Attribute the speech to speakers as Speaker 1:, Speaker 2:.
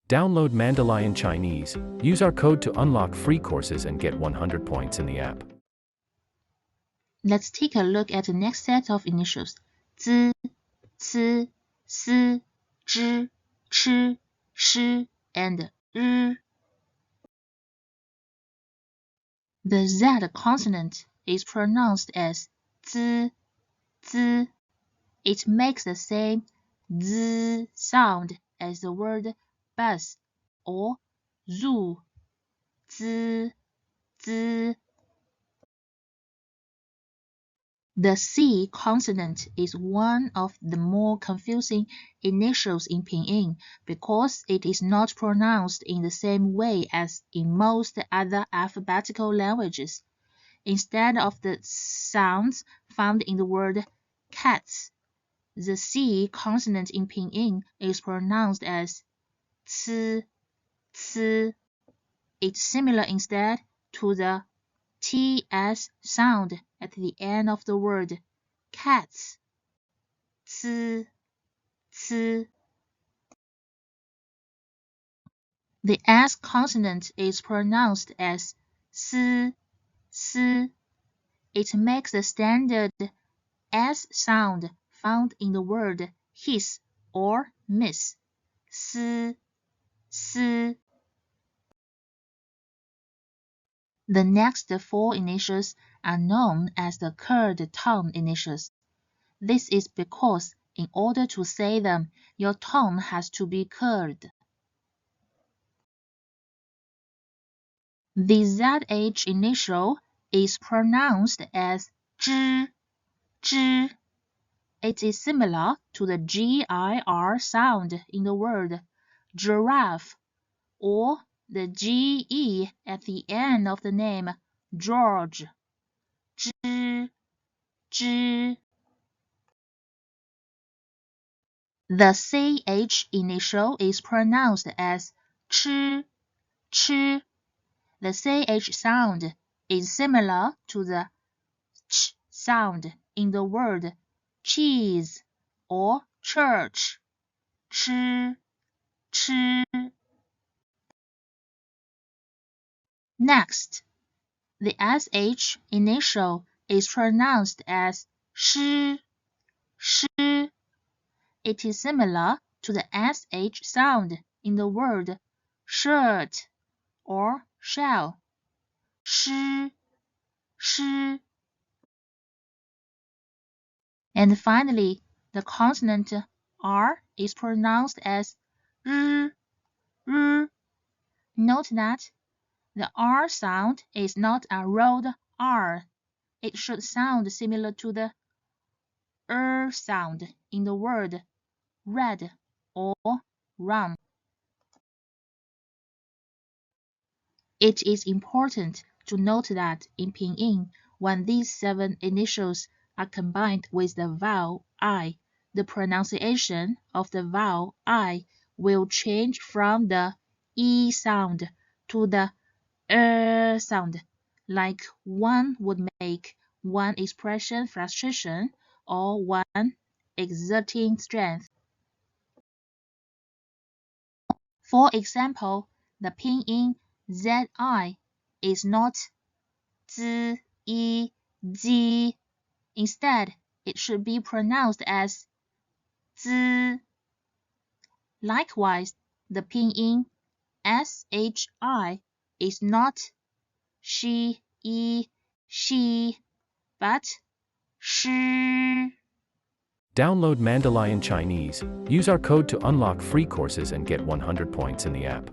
Speaker 1: Download Mandalayan Chinese. Use our code to unlock free courses and get 100 points in the app.
Speaker 2: Let's take a look at the next set of initials: z, c, s, zh, ch, sh, and r. The Z consonant is pronounced as z, z. It makes the same z sound as the word bus or zoo, z, z. The C consonant is one of the more confusing initials in Pinyin because it is not pronounced in the same way as in most other alphabetical languages. Instead of the sounds found in the word cats, the C consonant in Pinyin is pronounced as c, c. It's similar instead to the TS sound at the end of the word cats, c, c. The S consonant is pronounced as s, s. It makes the standard S sound found in the word his or miss, s, s. The next four initials are known as the curved tongue initials. This is because in order to say them, your tongue has to be curved. The ZH initial is pronounced as zh, zh. It is similar to the GIR sound in the word giraffe or the GE at the end of the name George, zh, zh. The CH initial is pronounced as ch, ch. The CH sound is similar to the ch sound in the word cheese or church, ch, ch. Next, the SH initial is pronounced as sh, sh. It is similar to the SH sound in the word shirt or shell, sh, sh. And finally, the consonant R is pronounced as r, r. Note that the R sound is not a rolled R. It should sound similar to the sound in the word red or run. It is important to note that in Pinyin, when these 7 initials are combined with the vowel I, the pronunciation of the vowel I will change from the E sound to the sound, like one would make one expression frustration or one exerting strength. For example, the pinyin ZI is not Z, E, Z. Instead, it should be pronounced as Z. Likewise, the pinyin SHI is not she, E, she, but shi.
Speaker 1: Download Mandalayan Chinese. Use our code to unlock free courses and get 100 points in the app.